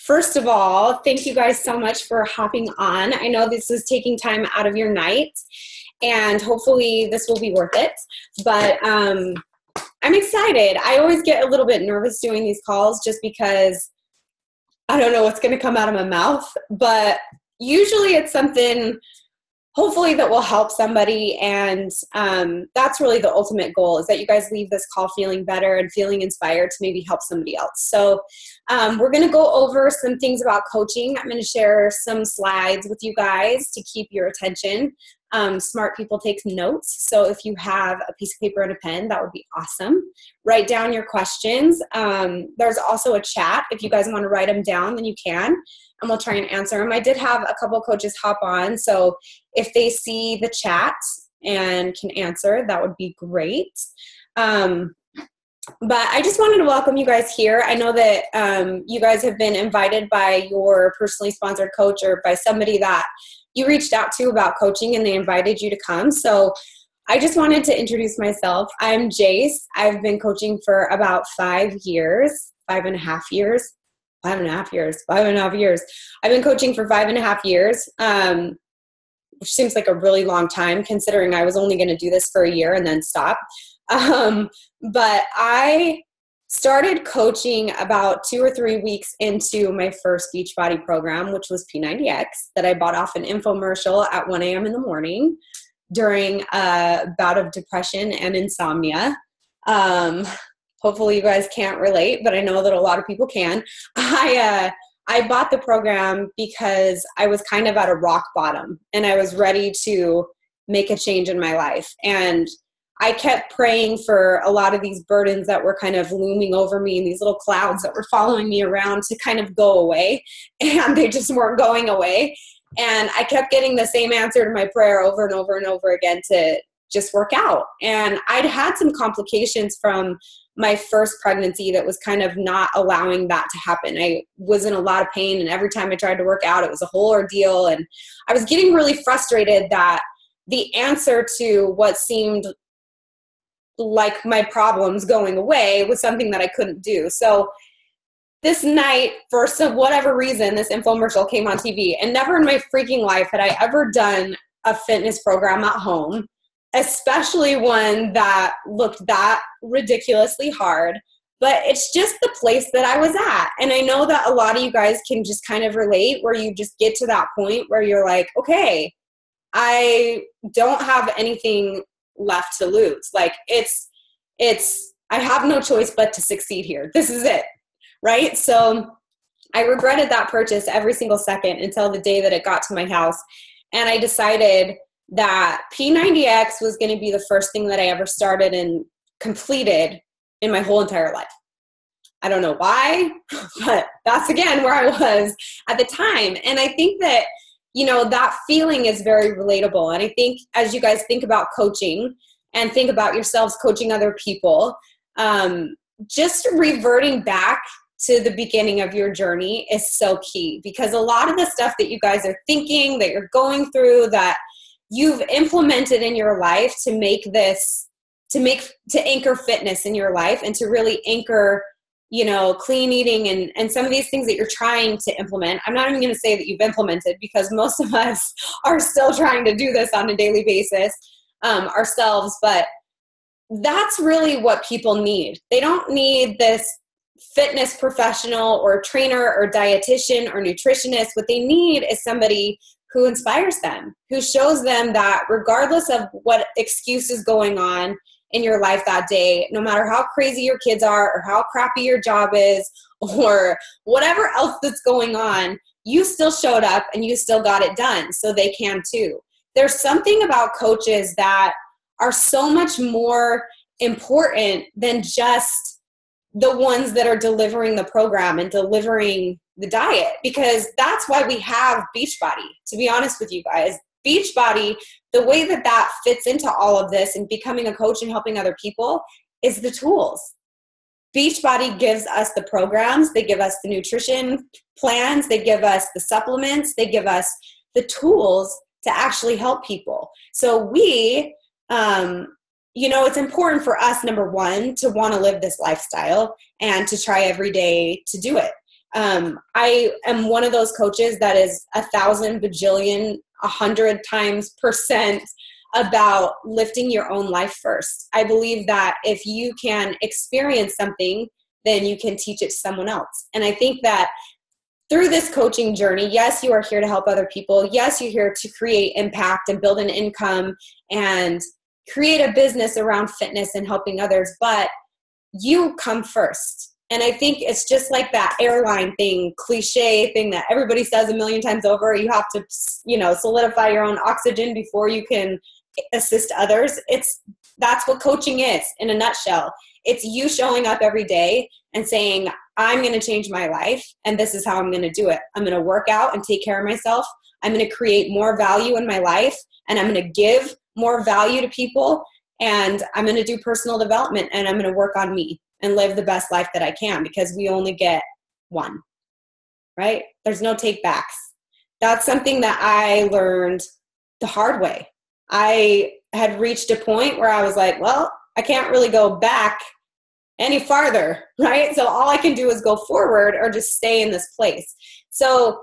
First of all, thank you guys so much for hopping on. I know this is taking time out of your night, and hopefully this will be worth it. But I'm excited. I always get a little bit nervous doing these calls just because I don't know what's going to come out of my mouth. But usually it's something hopefully that will help somebody, and that's really the ultimate goal, is that you guys leave this call feeling better and feeling inspired to maybe help somebody else. So we're going to go over some things about coaching. I'm going to share some slides with you guys to keep your attention. Smart people take notes, so if you have a piece of paper and a pen, that would be awesome. Write down your questions. There's also a chat. If you guys want to write them down, then you can, and we'll try and answer them. I did have a couple coaches hop on, so if they see the chat and can answer, that would be great. But I just wanted to welcome you guys here. I know that you guys have been invited by your personally sponsored coach or by somebody that you reached out to about coaching, and they invited you to come. So I just wanted to introduce myself. I'm Jace. I've been coaching for about 5 years, 5.5 years. I've been coaching for 5.5 years, which seems like a really long time considering I was only going to do this for a year and then stop. But I started coaching about 2 or 3 weeks into my first Beachbody program, which was P90X, that I bought off an infomercial at 1 a.m. in the morning during a bout of depression and insomnia. Hopefully you guys can't relate, but I know that a lot of people can. I bought the program because I was kind of at a rock bottom and I was ready to make a change in my life. And I kept praying for a lot of these burdens that were kind of looming over me and these little clouds that were following me around to kind of go away, and they just weren't going away. And I kept getting the same answer to my prayer over and over and over again to just work out. And I'd had some complications from my first pregnancy that was kind of not allowing that to happen. I was in a lot of pain, and every time I tried to work out, it was a whole ordeal. And I was getting really frustrated that the answer to what seemed like my problems going away was something that I couldn't do. So this night, for some whatever reason, this infomercial came on TV, and never in my freaking life had I ever done a fitness program at home, especially one that looked that ridiculously hard. But it's just the place that I was at. And I know that a lot of you guys can just kind of relate, where you just get to that point where you're like, okay, I don't have anything left to lose. Like I have no choice but to succeed here. This is it. Right? So I regretted that purchase every single second until the day that it got to my house. And I decided that P90X was going to be the first thing that I ever started and completed in my whole entire life. I don't know why, but that's again where I was at the time. And I think that, that feeling is very relatable. And I think as you guys think about coaching and think about yourselves coaching other people, just reverting back to the beginning of your journey is so key, because a lot of the stuff that you guys are thinking, that you're going through, that you've implemented in your life to anchor fitness in your life and to really anchor, clean eating and some of these things that you're trying to implement. I'm not even going to say that you've implemented, because most of us are still trying to do this on a daily basis ourselves, but that's really what people need. They don't need this fitness professional or trainer or dietitian or nutritionist. What they need is somebody who inspires them, who shows them that regardless of what excuse is going on in your life that day, no matter how crazy your kids are or how crappy your job is or whatever else that's going on, you still showed up and you still got it done, so they can too. There's something about coaches that are so much more important than just the ones that are delivering the program and delivering the diet, because that's why we have Beachbody. To be honest with you guys, Beachbody, the way that fits into all of this and becoming a coach and helping other people is the tools. Beachbody gives us the programs, they give us the nutrition plans, they give us the supplements, they give us the tools to actually help people. So we, it's important for us, number one, to want to live this lifestyle and to try every day to do it. I am one of those coaches that is 1,000 bajillion, 100 times percent about lifting your own life first. I believe that if you can experience something, then you can teach it to someone else. And I think that through this coaching journey, yes, you are here to help other people. Yes, you're here to create impact and build an income and create a business around fitness and helping others, but you come first. And I think it's just like that airline thing, cliche thing that everybody says a million times over. You have to, solidify your own oxygen before you can assist others. That's what coaching is in a nutshell. It's you showing up every day and saying, I'm going to change my life, and this is how I'm going to do it. I'm going to work out and take care of myself. I'm going to create more value in my life, and I'm going to give more value to people, and I'm going to do personal development, and I'm going to work on me and live the best life that I can, because we only get one, right? There's no take backs. That's something that I learned the hard way. I had reached a point where I was like, well, I can't really go back any farther, right? So all I can do is go forward or just stay in this place. So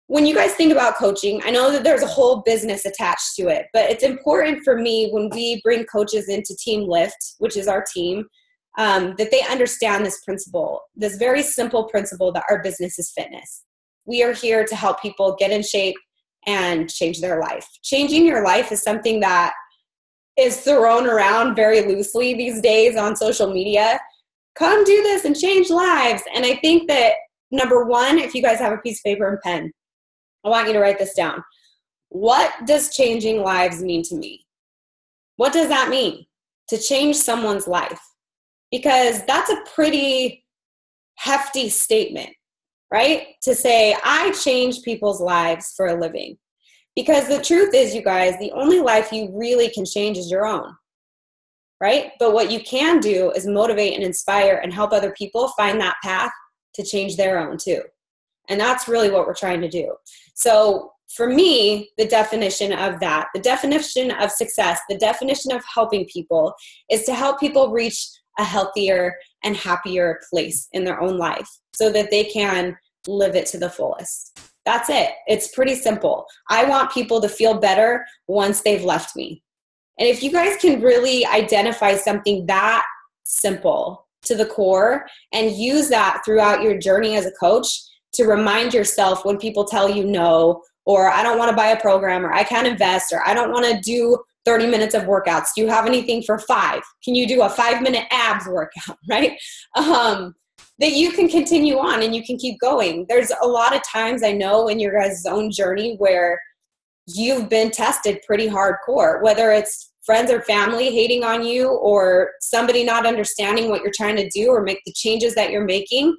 when you guys think about coaching, I know that there's a whole business attached to it, but it's important for me when we bring coaches into Team Lift, which is our team, that they understand this principle, this very simple principle that our business is fitness. We are here to help people get in shape and change their life. Changing your life is something that is thrown around very loosely these days on social media. Come do this and change lives. And I think that, number one, if you guys have a piece of paper and pen, I want you to write this down. What does changing lives mean to me? What does that mean, to change someone's life? Because that's a pretty hefty statement, right? To say, I change people's lives for a living. Because the truth is, you guys, the only life you really can change is your own, right? But what you can do is motivate and inspire and help other people find that path to change their own too. And that's really what we're trying to do. So for me, the definition of that, the definition of success, the definition of helping people is to help people reach a healthier and happier place in their own life so that they can live it to the fullest. That's it. It's pretty simple. I want people to feel better once they've left me. And if you guys can really identify something that simple to the core and use that throughout your journey as a coach to remind yourself when people tell you no, or I don't want to buy a program, or I can't invest, or I don't want to do 30 minutes of workouts. Do you have anything for 5? Can you do a 5-minute abs workout, right? That you can continue on and you can keep going. There's a lot of times I know in your guys' own journey where you've been tested pretty hardcore, whether it's friends or family hating on you or somebody not understanding what you're trying to do or make the changes that you're making.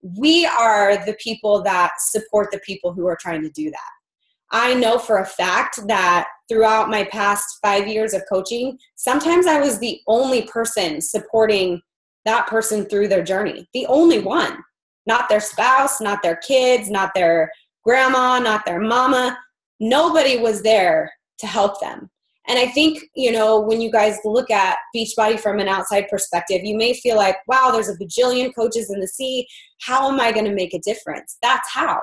We are the people that support the people who are trying to do that. I know for a fact that throughout my past 5 years of coaching, sometimes I was the only person supporting that person through their journey. The only one. Not their spouse, not their kids, not their grandma, not their mama. Nobody was there to help them. And I think, when you guys look at Beachbody from an outside perspective, you may feel like, wow, there's a bajillion coaches in the sea. How am I going to make a difference? That's how.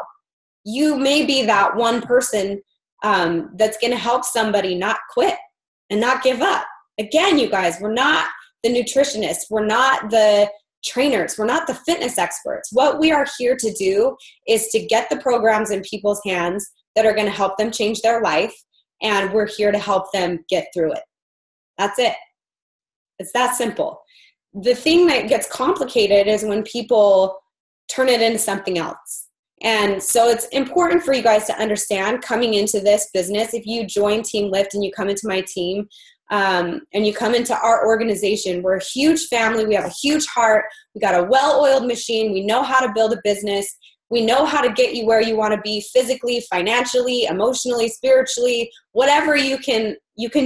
You may be that one person that's going to help somebody not quit and not give up. Again, you guys, we're not the nutritionists. We're not the trainers. We're not the fitness experts. What we are here to do is to get the programs in people's hands that are going to help them change their life. And we're here to help them get through it. That's it. It's that simple. The thing that gets complicated is when people turn it into something else. And so it's important for you guys to understand coming into this business, if you join Team Lift and you come into my team and you come into our organization, we're a huge family. We have a huge heart. We got a well-oiled machine. We know how to build a business. We know how to get you where you want to be physically, financially, emotionally, spiritually, whatever you can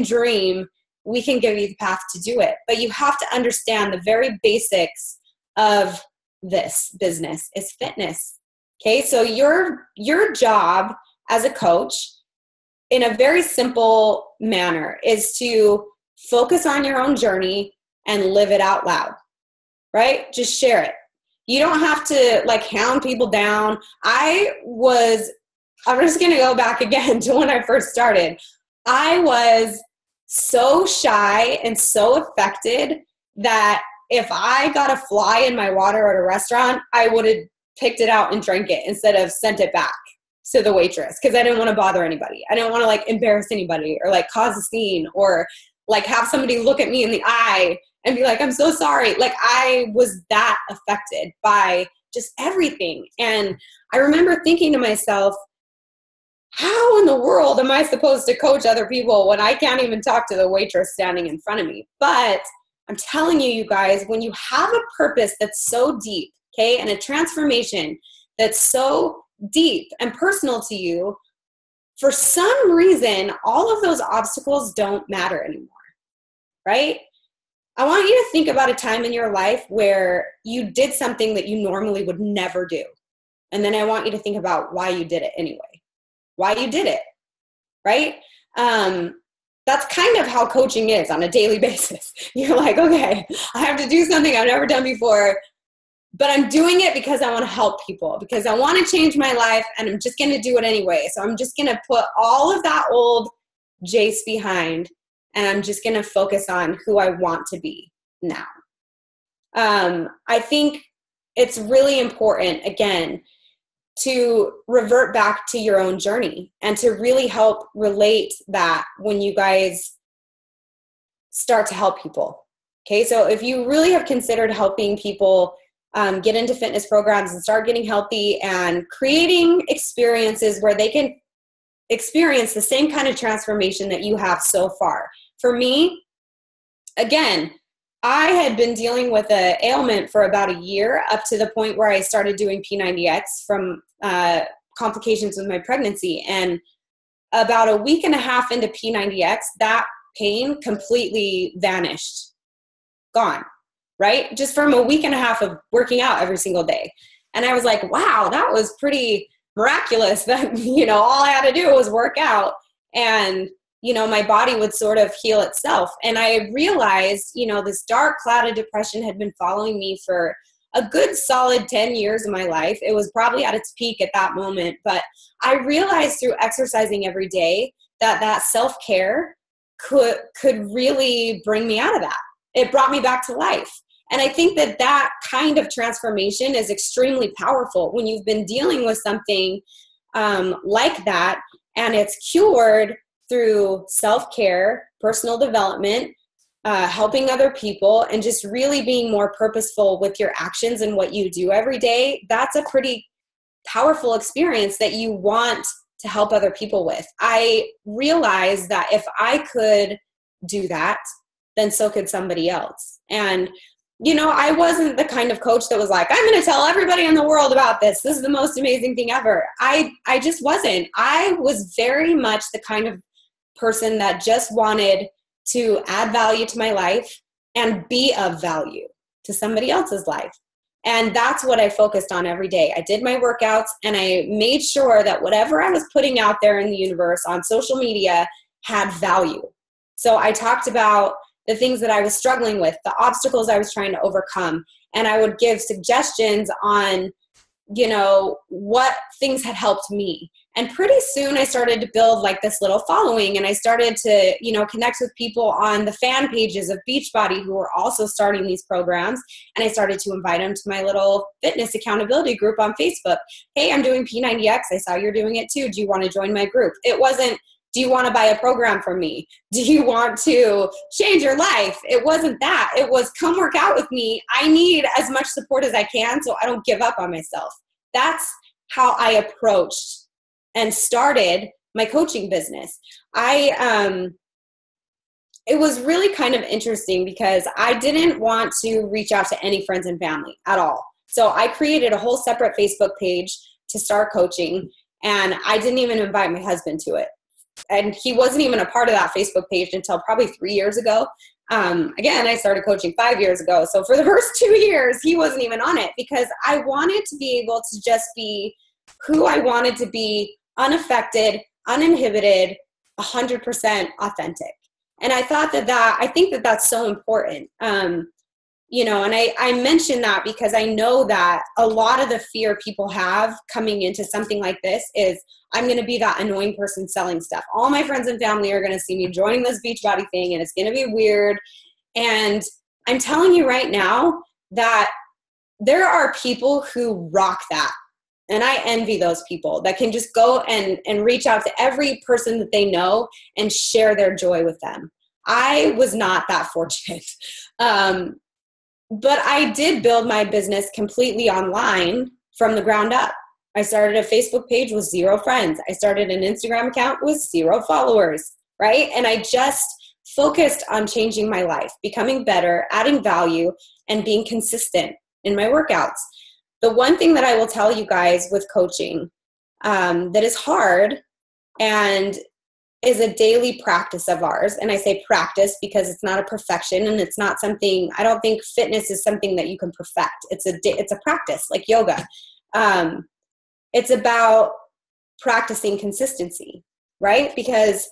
dream, we can give you the path to do it. But you have to understand the very basics of this business is fitness. Okay, so your job as a coach in a very simple manner is to focus on your own journey and live it out loud, right? Just share it. You don't have to like hound people down. I'm just going to go back again to when I first started. I was so shy and so affected that if I got a fly in my water at a restaurant, I would have picked it out and drank it instead of sent it back to the waitress, because I didn't want to bother anybody. I didn't want to like embarrass anybody or like cause a scene or like have somebody look at me in the eye and be like, I'm so sorry. Like I was that affected by just everything. And I remember thinking to myself, how in the world am I supposed to coach other people when I can't even talk to the waitress standing in front of me? But I'm telling you, you guys, when you have a purpose that's so deep, okay, and a transformation that's so deep and personal to you, for some reason, all of those obstacles don't matter anymore, right? I want you to think about a time in your life where you did something that you normally would never do. And then I want you to think about why you did it anyway, why you did it, right? That's kind of how coaching is on a daily basis. You're like, okay, I have to do something I've never done before, but I'm doing it because I want to help people, because I want to change my life, and I'm just going to do it anyway. So I'm just going to put all of that old Jace behind, and I'm just going to focus on who I want to be now. I think it's really important, again, to revert back to your own journey and to really help relate that when you guys start to help people. Okay, so if you really have considered helping people get into fitness programs and start getting healthy and creating experiences where they can experience the same kind of transformation that you have so far. For me, again, I had been dealing with an ailment for about a year, up to the point where I started doing P90X from complications with my pregnancy. And about a week and a half into P90X, that pain completely vanished, gone, right? Just from a week and a half of working out every single day. And I was like, wow, that was pretty miraculous that, all I had to do was work out and, my body would sort of heal itself. And I realized, this dark cloud of depression had been following me for a good solid 10 years of my life. It was probably at its peak at that moment. But I realized through exercising every day that self-care could really bring me out of that. It brought me back to life. And I think that kind of transformation is extremely powerful when you've been dealing with something like that, and it's cured through self-care, personal development, helping other people, and just really being more purposeful with your actions and what you do every day. That's a pretty powerful experience that you want to help other people with. I realized that if I could do that, then so could somebody else. And I wasn't the kind of coach that was like, I'm going to tell everybody in the world about this. This is the most amazing thing ever. I just wasn't. I was very much the kind of person that just wanted to add value to my life and be of value to somebody else's life. And that's what I focused on every day. I did my workouts, and I made sure that whatever I was putting out there in the universe on social media had value. So I talked about the things that I was struggling with, the obstacles I was trying to overcome. And I would give suggestions on, what things had helped me. And pretty soon I started to build like this little following, and I started to, connect with people on the fan pages of Beachbody who were also starting these programs. And I started to invite them to my little fitness accountability group on Facebook. Hey, I'm doing P90X. I saw you're doing it too. Do you want to join my group? It wasn't, do you want to buy a program from me? Do you want to change your life? It wasn't that. It was, come work out with me. I need as much support as I can so I don't give up on myself. That's how I approached and started my coaching business. It was really kind of interesting because I didn't want to reach out to any friends and family at all. So I created a whole separate Facebook page to start coaching, and I didn't even invite my husband to it. And he wasn't even a part of that Facebook page until probably 3 years ago. Again, I started coaching 5 years ago. So for the first 2 years, he wasn't even on it because I wanted to be able to just be who I wanted to be, unaffected, uninhibited, 100% authentic. And I thought I think that that's so important. And I mention that because I know that a lot of the fear people have coming into something like this is, I'm going to be that annoying person selling stuff. All my friends and family are going to see me joining this Beachbody thing, and it's going to be weird. And I'm telling you right now that there are people who rock that. And I envy those people that can just go and reach out to every person that they know and share their joy with them. I was not that fortunate. But I did build my business completely online from the ground up. I started a Facebook page with 0 friends. I started an Instagram account with 0 followers, right? And I just focused on changing my life, becoming better, adding value, and being consistent in my workouts. The one thing that I will tell you guys with coaching that is hard and is a daily practice of ours. And I say practice because it's not a perfection, and it's not something, I don't think fitness is something that you can perfect. It's a practice like yoga. It's about practicing consistency, right? Because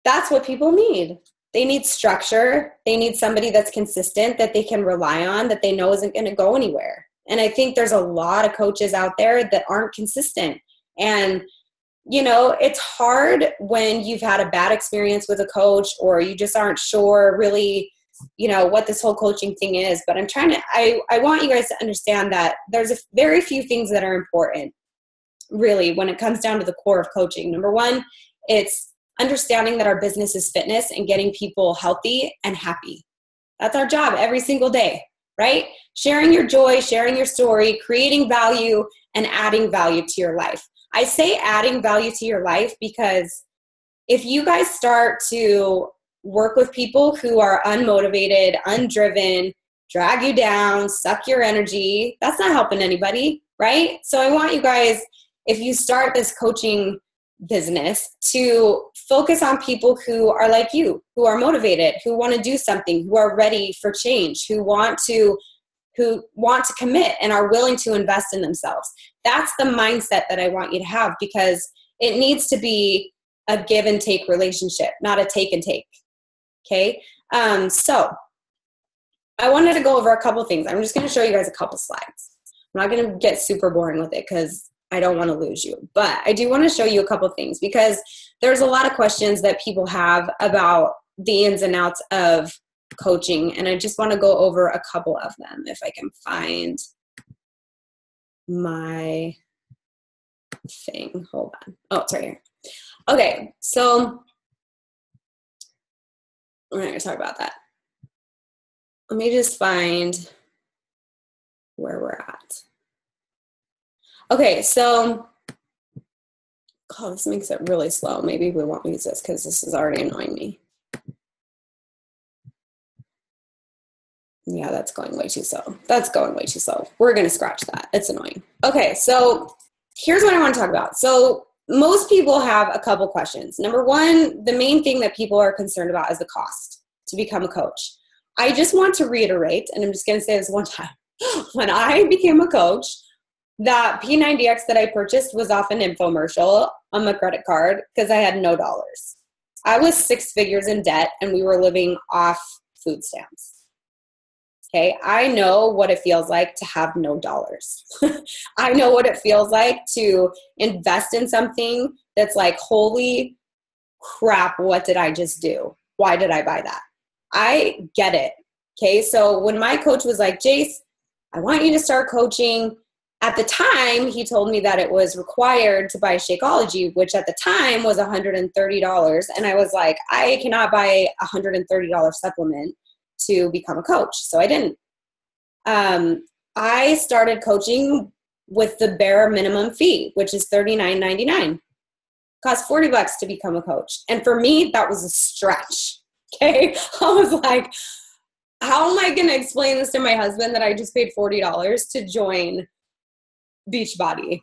that's what people need. They need structure. They need somebody that's consistent, that they can rely on, that they know isn't going to go anywhere. And I think there's a lot of coaches out there that aren't consistent. And it's hard when you've had a bad experience with a coach, or you just aren't sure really, what this whole coaching thing is. But I want you guys to understand that there's a very few things that are important, really, when it comes down to the core of coaching. Number one, it's understanding that our business is fitness and getting people healthy and happy. That's our job every single day, right? Sharing your joy, sharing your story, creating value, and adding value to your life. I say adding value to your life because if you guys start to work with people who are unmotivated, undriven, drag you down, suck your energy, that's not helping anybody, right? So I want you guys, if you start this coaching business, to focus on people who are like you, who are motivated, who want to do something, who are ready for change, who want to commit and are willing to invest in themselves. That's the mindset that I want you to have, because it needs to be a give and take relationship, not a take and take. Okay. So I wanted to go over a couple things. I'm just going to show you guys a couple slides. I'm not going to get super boring with it because I don't want to lose you, but I do want to show you a couple things, because there's a lot of questions that people have about the ins and outs of coaching, and I just want to go over a couple of them if I can find my thing. Hold on. Oh, it's right here. Okay, so we're not going to talk about that. Let me just find where we're at. Okay, so this makes it really slow. Maybe we won't use this because this is already annoying me. Yeah, that's going way too slow. We're going to scratch that. It's annoying. Okay, so here's what I want to talk about. So most people have a couple questions. Number one, the main thing that people are concerned about is the cost to become a coach. I just want to reiterate, and I'm just going to say this one time. When I became a coach, that P90X that I purchased was off an infomercial on my credit card because I had no dollars. I was 6 figures in debt, and we were living off food stamps. Okay, I know what it feels like to have no dollars. I know what it feels like to invest in something that's like, holy crap, what did I just do? Why did I buy that? I get it. Okay, so when my coach was like, Jace, I want you to start coaching. At the time, he told me that it was required to buy Shakeology, which at the time was $130. And I was like, I cannot buy a $130 supplement to become a coach. So I didn't. I started coaching with the bare minimum fee, which is $39.99. Cost $40 to become a coach. And for me, that was a stretch. Okay. I was like, how am I going to explain this to my husband that I just paid $40 to join Beachbody?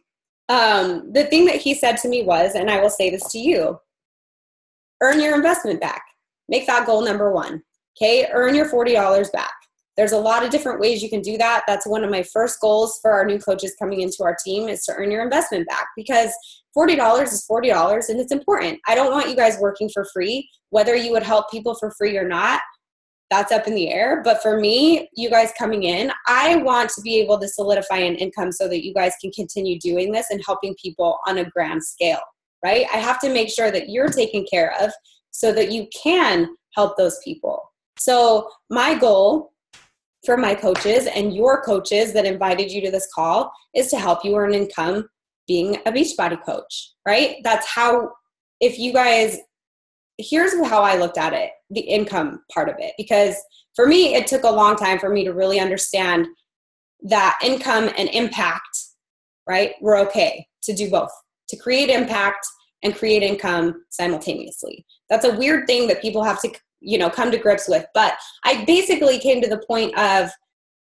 The thing that he said to me was, and I will say this to you, earn your investment back. Make that goal number one. Okay, earn your $40 back. There's a lot of different ways you can do that. That's one of my first goals for our new coaches coming into our team, is to earn your investment back, because $40 is $40 and it's important. I don't want you guys working for free. Whether you would help people for free or not, that's up in the air. But for me, you guys coming in, I want to be able to solidify an income so that you guys can continue doing this and helping people on a grand scale, right? I have to make sure that you're taken care of so that you can help those people. So my goal for my coaches and your coaches that invited you to this call is to help you earn income being a Beachbody coach, right? That's how, if you guys, here's how I looked at it, the income part of it, because for me, it took a long time for me to really understand that income and impact, right, were okay to do both, to create impact and create income simultaneously. That's a weird thing that people have to, come to grips with. But I basically came to the point of,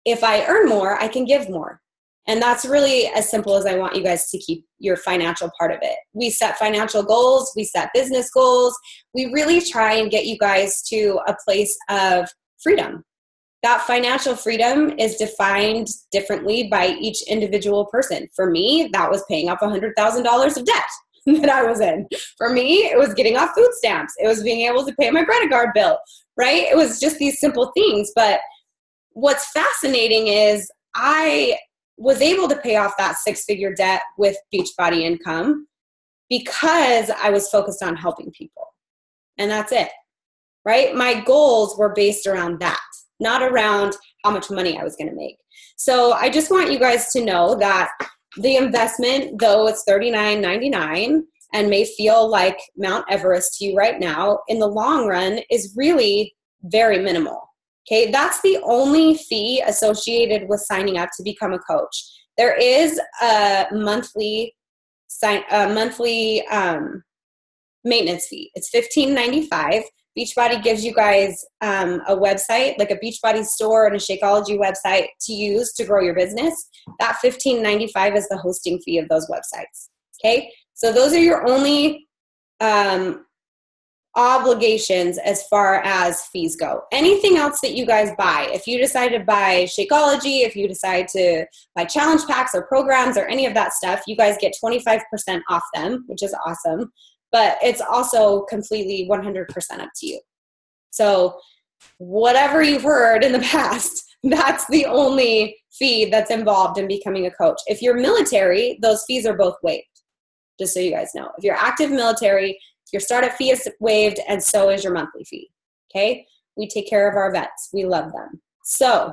if I earn more, I can give more. And that's really as simple as I want you guys to keep your financial part of it. We set financial goals. We set business goals. We really try and get you guys to a place of freedom. That financial freedom is defined differently by each individual person. For me, that was paying off $100,000 of debt that I was in. For me, it was getting off food stamps. It was being able to pay my credit card bill, right? It was just these simple things. But what's fascinating is I was able to pay off that six-figure debt with Beachbody income because I was focused on helping people. And that's it, right? My goals were based around that, not around how much money I was going to make. So I just want you guys to know that the investment, though it's $39.99 and may feel like Mount Everest to you right now, in the long run is really very minimal. Okay, that's the only fee associated with signing up to become a coach. There is a monthly maintenance fee. It's $15.95. Beachbody gives you guys a website, like a Beachbody store and a Shakeology website to use to grow your business. That $15.95 is the hosting fee of those websites. Okay, so those are your only obligations as far as fees go. Anything else that you guys buy, if you decide to buy Shakeology, if you decide to buy challenge packs or programs or any of that stuff, you guys get 25% off them, which is awesome. But it's also completely 100% up to you. So whatever you've heard in the past, that's the only fee that's involved in becoming a coach. If you're military, those fees are both waived, just so you guys know. If you're active military, your startup fee is waived, and so is your monthly fee. Okay? We take care of our vets. We love them. So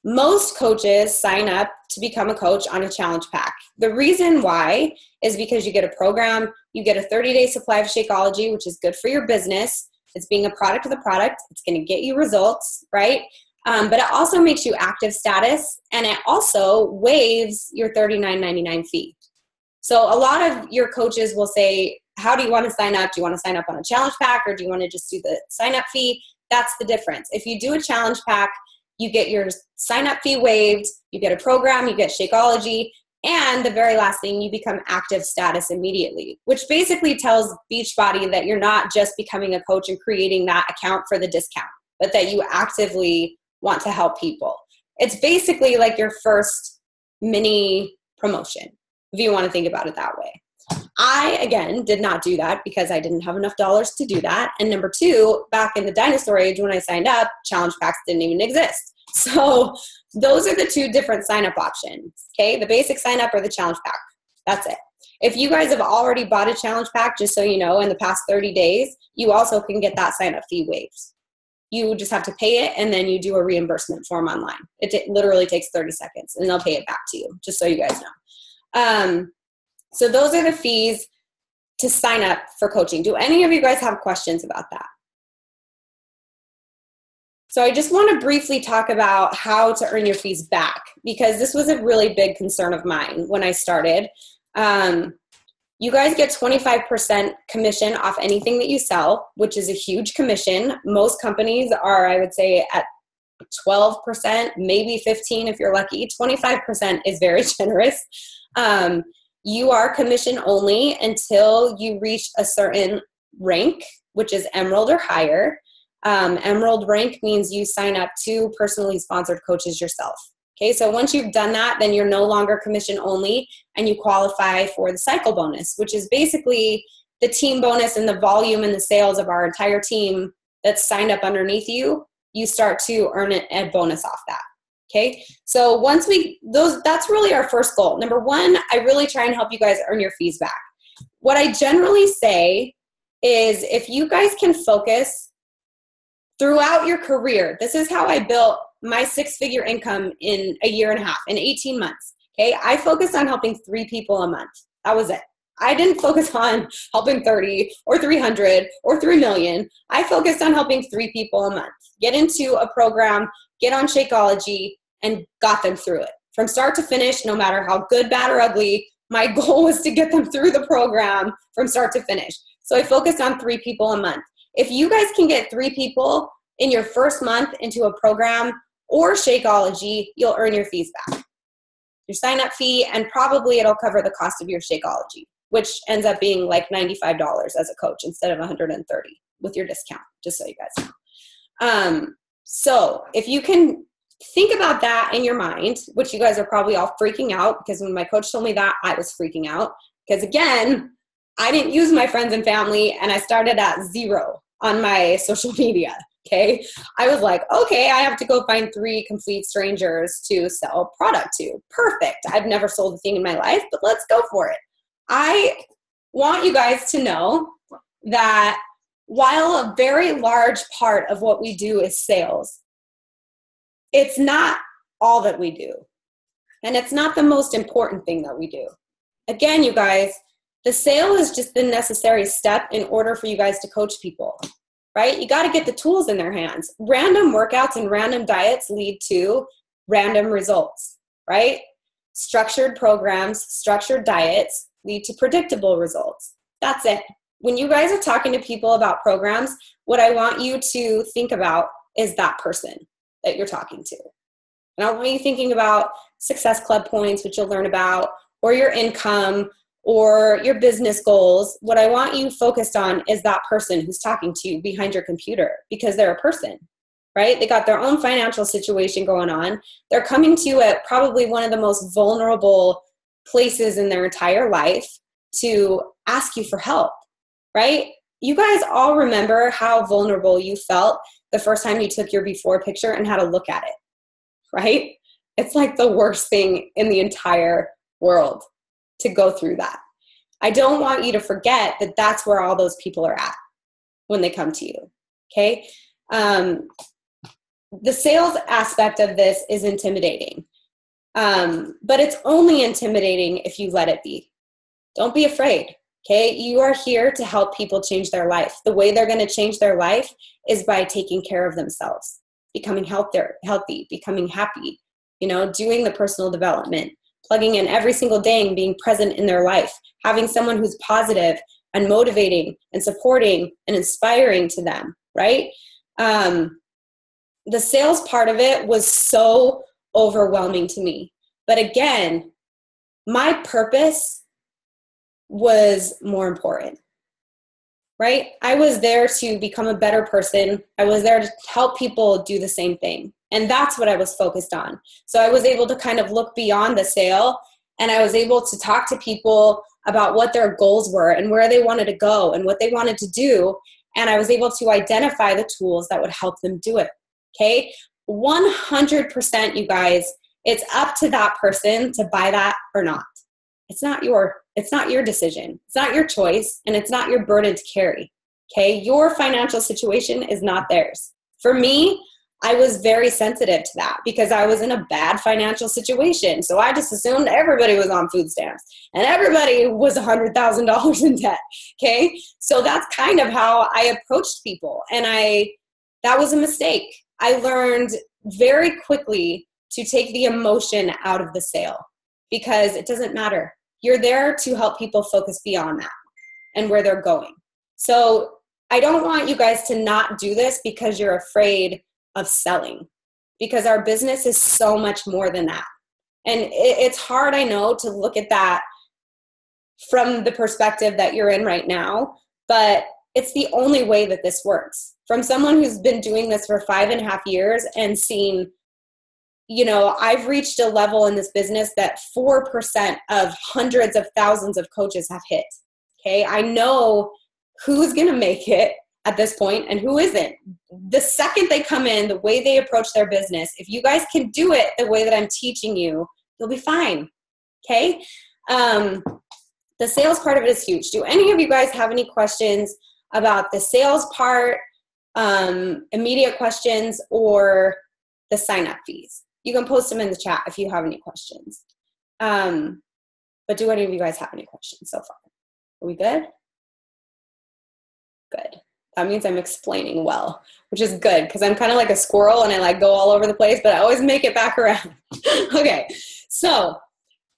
most coaches sign up to become a coach on a challenge pack. The reason why is because you get a program, you get a 30-day supply of Shakeology, which is good for your business. It's being a product of the product. It's going to get you results, right? But it also makes you active status, and it also waives your $39.99 fee. So a lot of your coaches will say, how do you want to sign up? Do you want to sign up on a challenge pack, or do you want to just do the sign up fee? That's the difference. If you do a challenge pack, you get your sign up fee waived, you get a program, you get Shakeology, and the very last thing, you become active status immediately, which basically tells Beachbody that you're not just becoming a coach and creating that account for the discount, but that you actively want to help people. It's basically like your first mini promotion, if you want to think about it that way. I, again, did not do that because I didn't have enough dollars to do that. And number two, back in the dinosaur age when I signed up, challenge packs didn't even exist. So those are the two different sign-up options, okay? The basic sign-up or the challenge pack. That's it. If you guys have already bought a challenge pack, just so you know, in the past 30 days, you also can get that sign-up fee waived. You just have to pay it, and then you do a reimbursement form online. It literally takes 30 seconds, and they'll pay it back to you, just so you guys know. So those are the fees to sign up for coaching. Do any of you guys have questions about that? So I just want to briefly talk about how to earn your fees back, because this was a really big concern of mine when I started. You guys get 25% commission off anything that you sell, which is a huge commission. Most companies are, I would say, at 12%, maybe 15% if you're lucky. 25% is very generous. You are commission only until you reach a certain rank, which is Emerald or higher. Emerald rank means you sign up 2 personally sponsored coaches yourself. Okay, so once you've done that, then you're no longer commission only, and you qualify for the cycle bonus, which is basically the team bonus and the volume and the sales of our entire team that's signed up underneath you, you start to earn a bonus off that. Okay. So once that's really our first goal. Number one, I really try and help you guys earn your fees back. What I generally say is if you guys can focus throughout your career, this is how I built my 6-figure income in a year and a half, in 18 months. Okay. I focused on helping 3 people a month. That was it. I didn't focus on helping 30 or 300 or 3 million. I focused on helping 3 people a month get into a program, get on Shakeology, and got them through it. From start to finish, no matter how good, bad, or ugly, my goal was to get them through the program from start to finish. So I focused on 3 people a month. If you guys can get 3 people in your first month into a program or Shakeology, you'll earn your fees back. Your sign-up fee, and probably it'll cover the cost of your Shakeology, which ends up being like $95 as a coach instead of $130 with your discount, just so you guys know. So if you can think about that in your mind, which you guys are probably all freaking out, because when my coach told me that, I was freaking out. Because again, I didn't use my friends and family, and I started at 0 on my social media. Okay. I was like, okay, I have to go find 3 complete strangers to sell product to. Perfect. I've never sold a thing in my life, but let's go for it. I want you guys to know that while a very large part of what we do is sales, it's not all that we do. And it's not the most important thing that we do. Again, you guys, the sale is just the necessary step in order for you guys to coach people, right? You got to get the tools in their hands. Random workouts and random diets lead to random results, right? Structured programs, structured diets lead to predictable results. That's it. When you guys are talking to people about programs, what I want you to think about is that person that you're talking to. And I don't want you thinking about Success Club points, which you'll learn about, or your income, or your business goals. What I want you focused on is that person who's talking to you behind your computer, because they're a person, right? They got their own financial situation going on. They're coming to you at probably one of the most vulnerable places in their entire life to ask you for help, right? You guys all remember how vulnerable you felt the first time you took your before picture and had to look at it, right? It's like the worst thing in the entire world to go through that. I don't want you to forget that that's where all those people are at when they come to you, okay? The sales aspect of this is intimidating, but it's only intimidating if you let it be. Don't be afraid, okay? You are here to help people change their life. The way they're going to change their life is by taking care of themselves, becoming healthy, becoming happy, doing the personal development, plugging in every single day and being present in their life, having someone who's positive and motivating and supporting and inspiring to them, right? The sales part of it was so overwhelming to me. But again, my purpose was more important, right? I was there to become a better person. I was there to help people do the same thing. And that's what I was focused on. So I was able to kind of look beyond the sale, and I was able to talk to people about what their goals were and where they wanted to go and what they wanted to do. And I was able to identify the tools that would help them do it. Okay? 100%, you guys, it's up to that person to buy that or not. It's not your decision. It's not your choice, and it's not your burden to carry. Okay? Your financial situation is not theirs. For me, I was very sensitive to that because I was in a bad financial situation. So I just assumed everybody was on food stamps and everybody was $100,000 in debt. Okay. So that's kind of how I approached people. And that was a mistake. I learned very quickly to take the emotion out of the sale because it doesn't matter. You're there to help people focus beyond that and where they're going. So I don't want you guys to not do this because you're afraid of selling, because our business is so much more than that. And it's hard, I know, to look at that from the perspective that you're in right now, but it's the only way that this works. From someone who's been doing this for 5.5 years and seen, I've reached a level in this business that 4% of hundreds of thousands of coaches have hit. Okay. I know who's going to make it. at this point and who isn't. The second they come in, the way they approach their business, if you guys can do it the way that I'm teaching you, you'll be fine. Okay? The sales part of it is huge. Do any of you guys have any questions about the sales part, immediate questions, or the sign-up fees? You can post them in the chat if you have any questions. But do any of you guys have any questions so far? Are we good? Good. That means I'm explaining well, which is good because I'm kind of like a squirrel and I like go all over the place, but I always make it back around. Okay, so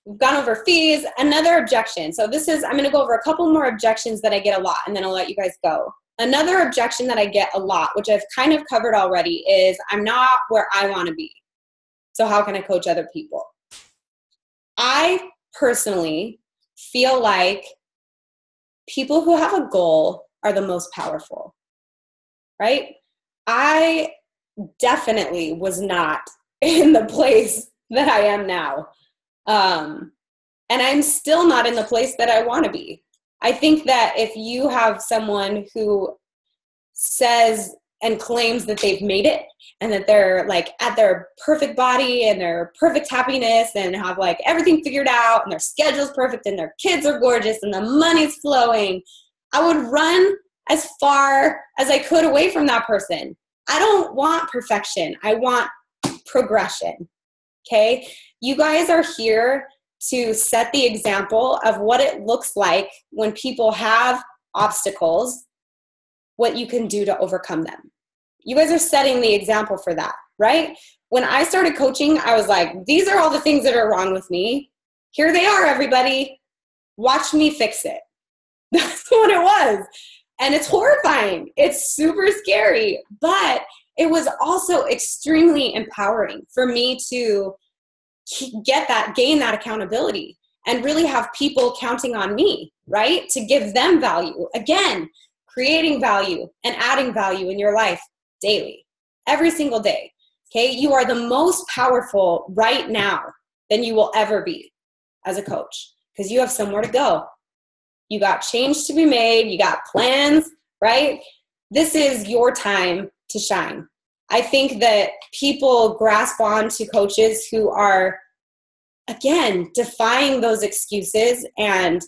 we've gone over fees. Another objection. So this is, I'm going to go over a couple more objections that I get a lot, and then I'll let you guys go. Another objection that I get a lot, which I've kind of covered already, is I'm not where I want to be. So how can I coach other people? I personally feel like people who have a goal are the most powerful, right? I definitely was not in the place that I am now. And I'm still not in the place that I want to be. I think that if you have someone who says and claims that they've made it and that they're like at their perfect body and their perfect happiness and have like everything figured out and their schedule's perfect and their kids are gorgeous and the money's flowing, I would run as far as I could away from that person. I don't want perfection. I want progression. Okay? You guys are here to set the example of what it looks like when people have obstacles, what you can do to overcome them. You guys are setting the example for that, right? When I started coaching, I was like, these are all the things that are wrong with me. Here they are, everybody. Watch me fix it. That's what it was. And it's horrifying. It's super scary. But it was also extremely empowering for me to gain that accountability and really have people counting on me, right? To give them value. Again, creating value and adding value in your life daily, every single day. Okay? You are the most powerful right now than you will ever be as a coach because you have somewhere to go. You got change to be made. You got plans, right? This is your time to shine. I think that people grasp on to coaches who are, again, defying those excuses and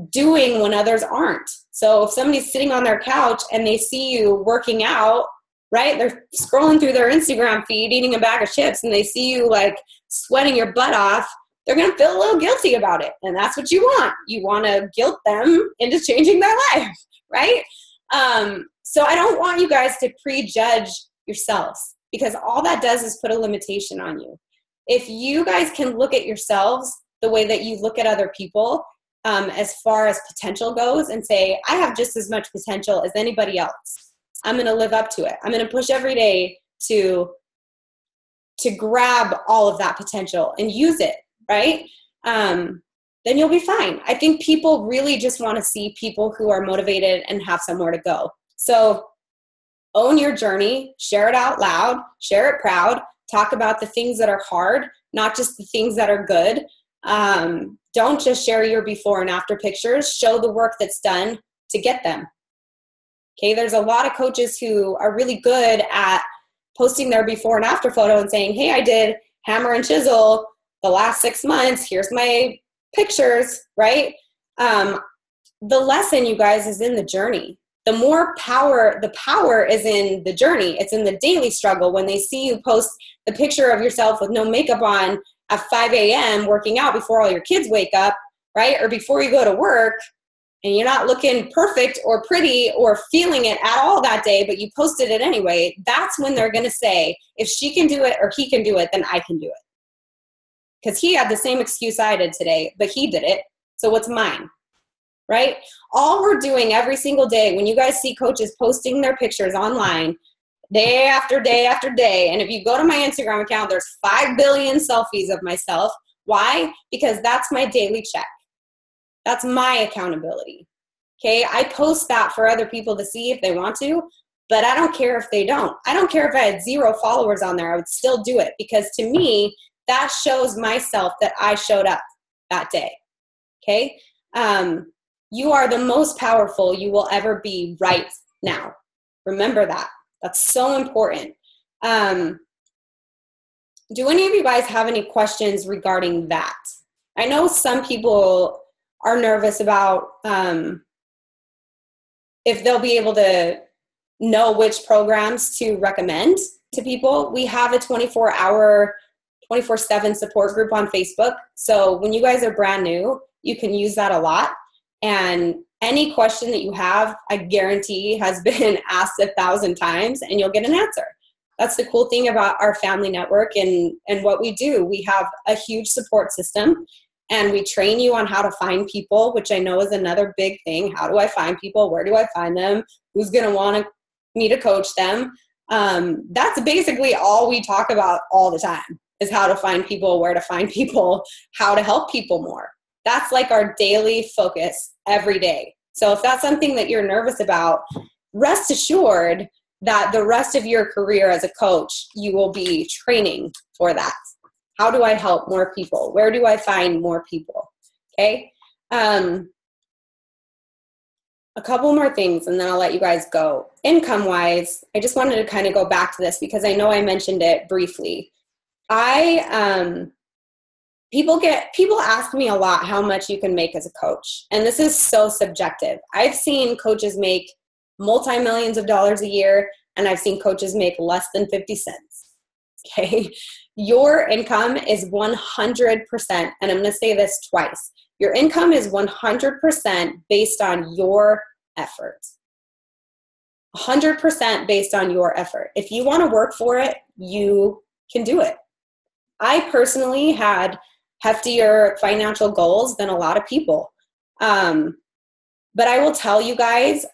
doing when others aren't. So if somebody's sitting on their couch and they see you working out, right? They're scrolling through their Instagram feed, eating a bag of chips, and they see you like sweating your butt off, they're going to feel a little guilty about it. And that's what you want. You want to guilt them into changing their life, right? So I don't want you guys to prejudge yourselves because all that does is put a limitation on you. If you guys can look at yourselves the way that you look at other people, as far as potential goes and say, I have just as much potential as anybody else. I'm going to live up to it. I'm going to push every day to grab all of that potential and use it, right? Then you'll be fine. I think people really just want to see people who are motivated and have somewhere to go. So own your journey, share it out loud, share it proud, talk about the things that are hard, not just the things that are good. Don't just share your before and after pictures. Show the work that's done to get them. Okay, there's a lot of coaches who are really good at posting their before and after photo and saying, hey, I did hammer and chisel the last 6 months. Here's my pictures, right? The lesson, you guys, is in the journey. The power is in the journey. It's in the daily struggle. When they see you post the picture of yourself with no makeup on at 5 a.m. working out before all your kids wake up, right? Or before you go to work, and you're not looking perfect or pretty or feeling it at all that day, but you posted it anyway, that's when they're going to say, if she can do it or he can do it, then I can do it. Because he had the same excuse I did today, but he did it. So what's mine? Right? All we're doing every single day, when you guys see coaches posting their pictures online, day after day after day, and if you go to my Instagram account, there's 5 billion selfies of myself. Why? Because that's my daily check. That's my accountability. Okay? I post that for other people to see if they want to, but I don't care if they don't. I don't care if I had 0 followers on there. I would still do it because to me, that shows myself that I showed up that day. Okay? You are the most powerful you will ever be right now. Remember that. That's so important. Do any of you guys have any questions regarding that? I know some people are nervous about if they'll be able to know which programs to recommend to people. We have a 24-hour, 24/7 support group on Facebook. So when you guys are brand new, you can use that a lot. And any question that you have, I guarantee has been asked 1,000 times and you'll get an answer. That's the cool thing about our family network and what we do. We have a huge support system and we train you on how to find people, which I know is another big thing. How do I find people? Where do I find them? Who's going to want me to coach them? That's basically all we talk about all the time, is how to find people, where to find people, how to help people more. That's like our daily focus every day. So if that's something that you're nervous about, rest assured that the rest of your career as a coach, you will be training for that. How do I help more people? Where do I find more people? Okay. A couple more things and then I'll let you guys go. Income wise, I just wanted to kind of go back to this because I know I mentioned it briefly. People ask me a lot how much you can make as a coach. And this is so subjective. I've seen coaches make multi-millions of dollars a year, and I've seen coaches make less than 50 cents. Okay. Your income is 100%. And I'm going to say this twice. Your income is 100% based on your effort. 100% based on your effort. If you want to work for it, you can do it. I personally had heftier financial goals than a lot of people. But I will tell you guys,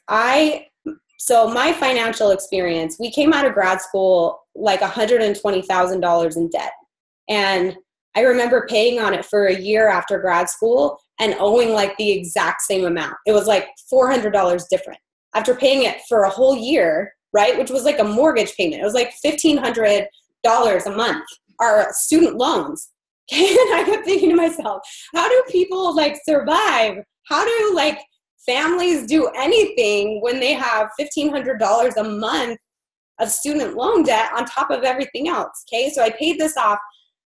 so my financial experience, we came out of grad school like $120,000 in debt. And I remember paying on it for a year after grad school and owing like the exact same amount. It was like $400 different. After paying it for a whole year, right, which was like a mortgage payment. It was like $1,500 a month, our student loans. And I kept thinking to myself, how do people like survive? How do like families do anything when they have $1,500 a month of student loan debt on top of everything else? Okay, so I paid this off.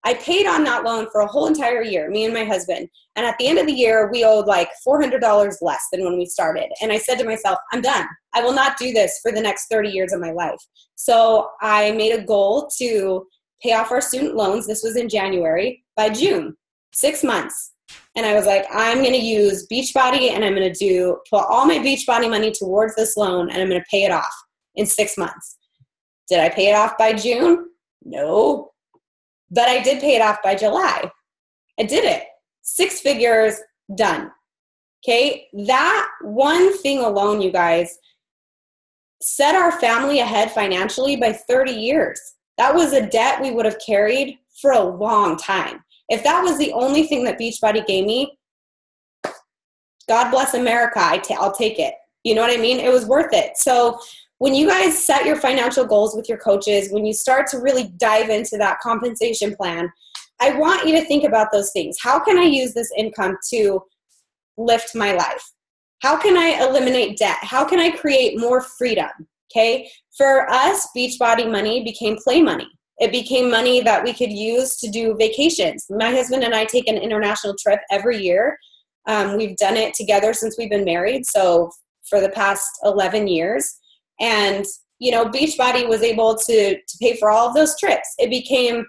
I paid on that loan for a whole entire year, me and my husband. And at the end of the year, we owed like $400 less than when we started. And I said to myself, I'm done. I will not do this for the next 30 years of my life. So I made a goal to pay off our student loans. This was in January, by June, 6 months. And I was like, I'm going to use Beachbody and I'm going to put all my Beachbody money towards this loan and I'm going to pay it off in 6 months. Did I pay it off by June? No. But I did pay it off by July. I did it. 6 figures, done. Okay? That one thing alone, you guys, set our family ahead financially by 30 years. That was a debt we would have carried for a long time. If that was the only thing that Beachbody gave me, God bless America, I'll take it. You know what I mean? It was worth it. So when you guys set your financial goals with your coaches, when you start to really dive into that compensation plan, I want you to think about those things. How can I use this income to lift my life? How can I eliminate debt? How can I create more freedom? Okay. For us, Beachbody money became play money. It became money that we could use to do vacations. My husband and I take an international trip every year. We've done it together since we've been married. So for the past 11 years. And, Beachbody was able to pay for all of those trips. It became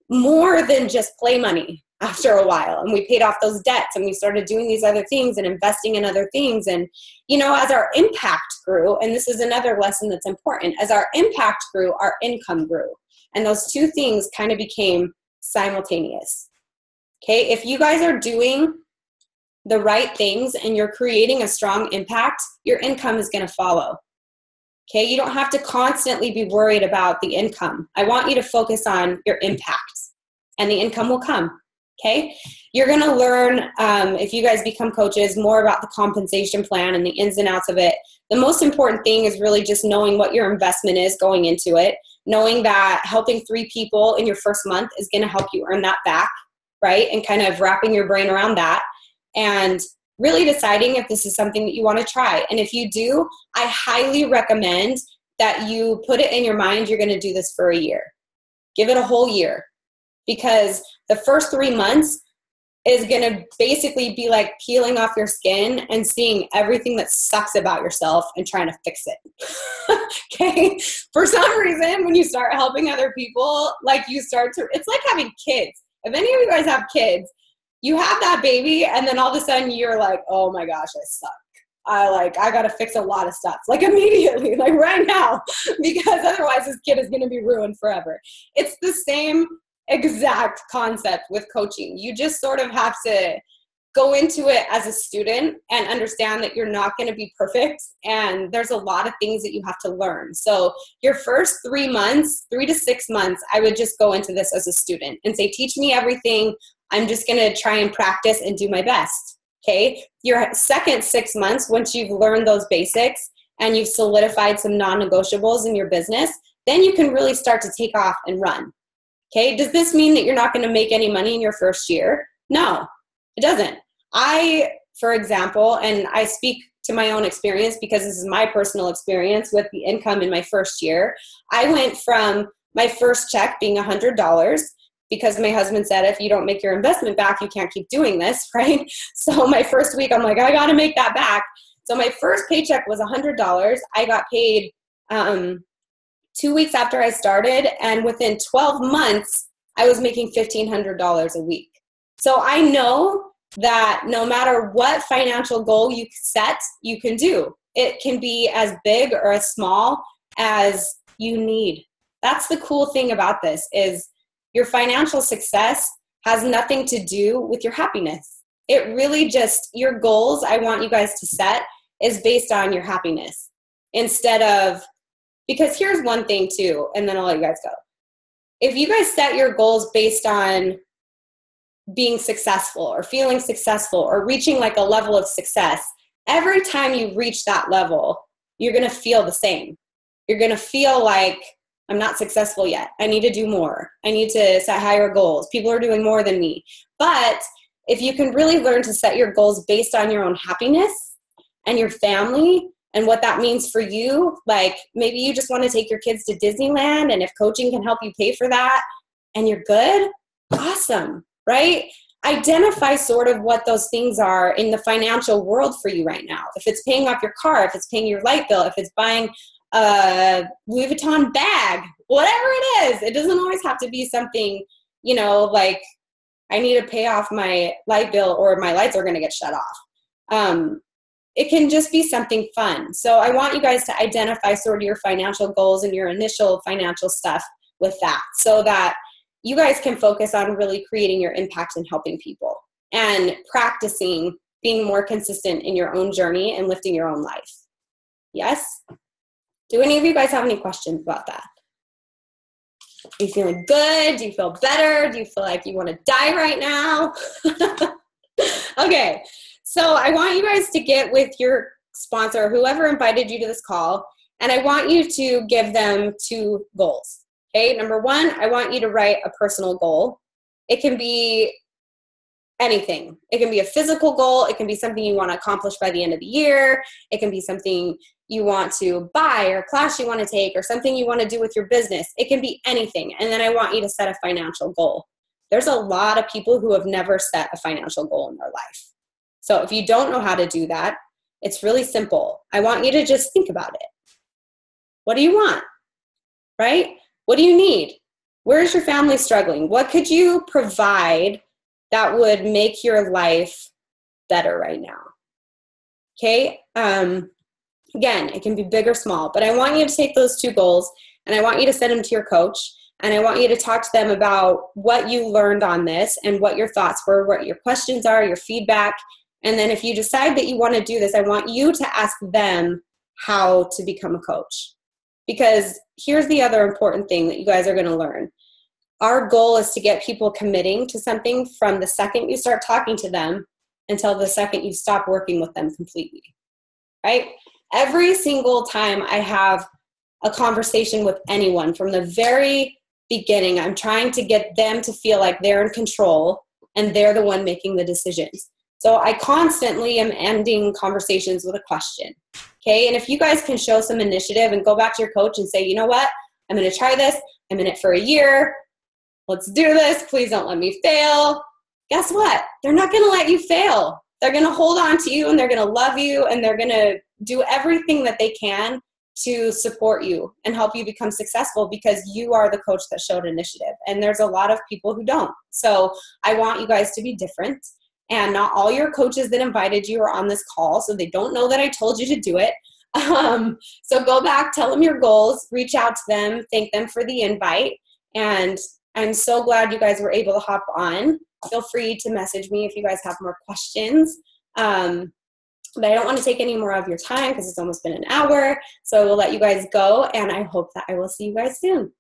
more than just play money after a while. And we paid off those debts and we started doing these other things and investing in other things. And, as our impact grew, and this is another lesson that's important, as our impact grew, our income grew. And those two things kind of became simultaneous. Okay, if you guys are doing the right things and you're creating a strong impact, your income is going to follow. Okay, you don't have to constantly be worried about the income. I want you to focus on your impact and the income will come. Okay, you're going to learn, if you guys become coaches, more about the compensation plan and the ins and outs of it. The most important thing is really just knowing what your investment is going into it, knowing that helping 3 people in your first month is going to help you earn that back, right? And kind of wrapping your brain around that and really deciding if this is something that you want to try. And if you do, I highly recommend that you put it in your mind you're going to do this for a year. Give it a whole year, because the first 3 months is going to basically be like peeling off your skin and seeing everything that sucks about yourself and trying to fix it. Okay. For some reason, when you start helping other people, like you start to, it's like having kids. If any of you guys have kids, you have that baby and then all of a sudden you're like, oh my gosh, I suck. I got to fix a lot of stuff, like immediately, like right now, because otherwise this kid is going to be ruined forever. It's the same exact concept with coaching. You just sort of have to go into it as a student and understand that you're not going to be perfect. And there's a lot of things that you have to learn. So your first 3 months, 3 to 6 months, I would just go into this as a student and say, teach me everything. I'm just going to try and practice and do my best. Okay. Your second 6 months, once you've learned those basics and you've solidified some non-negotiables in your business, then you can really start to take off and run. Okay, does this mean that you're not going to make any money in your first year? No, it doesn't. For example, and I speak to my own experience because this is my personal experience with the income in my first year. I went from my first check being $100 because my husband said, if you don't make your investment back, you can't keep doing this, right? So my first week, I'm like, I got to make that back. So my first paycheck was $100. I got paid 2 weeks after I started, and within 12 months, I was making $1,500 a week. So I know that no matter what financial goal you set, you can do. It can be as big or as small as you need. That's the cool thing about this is your financial success has nothing to do with your happiness. It really just, your goals I want you guys to set is based on your happiness instead of, because here's one thing too, and then I'll let you guys go. If you guys set your goals based on being successful or feeling successful or reaching like a level of success, every time you reach that level, you're going to feel the same. You're going to feel like, I'm not successful yet. I need to do more. I need to set higher goals. People are doing more than me. But if you can really learn to set your goals based on your own happiness and your family and what that means for you, like maybe you just want to take your kids to Disneyland, and if coaching can help you pay for that and you're good, awesome, right? Identify sort of what those things are in the financial world for you right now. If it's paying off your car, if it's paying your light bill, if it's buying a Louis Vuitton bag, whatever it is, it doesn't always have to be something, like I need to pay off my light bill or my lights are going to get shut off. It can just be something fun. So I want you guys to identify sort of your financial goals and your initial financial stuff with that so that you guys can focus on really creating your impact and helping people and practicing being more consistent in your own journey and lifting your own life. Yes? Do any of you guys have any questions about that? Are you feeling good? Do you feel better? Do you feel like you want to die right now? Okay. So I want you guys to get with your sponsor, whoever invited you to this call, and I want you to give them 2 goals. Okay, number 1, I want you to write a personal goal. It can be anything. It can be a physical goal. It can be something you want to accomplish by the end of the year. It can be something you want to buy or a class you want to take or something you want to do with your business. It can be anything. And then I want you to set a financial goal. There's a lot of people who have never set a financial goal in their life. So if you don't know how to do that, it's really simple. I want you to just think about it. What do you want? Right? What do you need? Where is your family struggling? What could you provide that would make your life better right now? Okay? Again, it can be big or small, but I want you to take those 2 goals and I want you to send them to your coach. And I want you to talk to them about what you learned on this and what your thoughts were, what your questions are, your feedback. And then if you decide that you want to do this, I want you to ask them how to become a coach. Because here's the other important thing that you guys are going to learn. Our goal is to get people committing to something from the second you start talking to them until the second you stop working with them completely. Right? Every single time I have a conversation with anyone from the very beginning, I'm trying to get them to feel like they're in control and they're the one making the decisions. So I constantly am ending conversations with a question. Okay. And if you guys can show some initiative and go back to your coach and say, you know what, I'm going to try this. I'm in it for a year. Let's do this. Please don't let me fail. Guess what? They're not going to let you fail. They're going to hold on to you, and they're going to love you, and they're going to do everything that they can to support you and help you become successful, because you are the coach that showed initiative. And there's a lot of people who don't. So I want you guys to be different. And not all your coaches that invited you are on this call, so they don't know that I told you to do it. So go back, tell them your goals, reach out to them, thank them for the invite. And I'm so glad you guys were able to hop on. Feel free to message me if you guys have more questions. But I don't want to take any more of your time because it's almost been an hour. So I will let you guys go, and I hope that I will see you guys soon.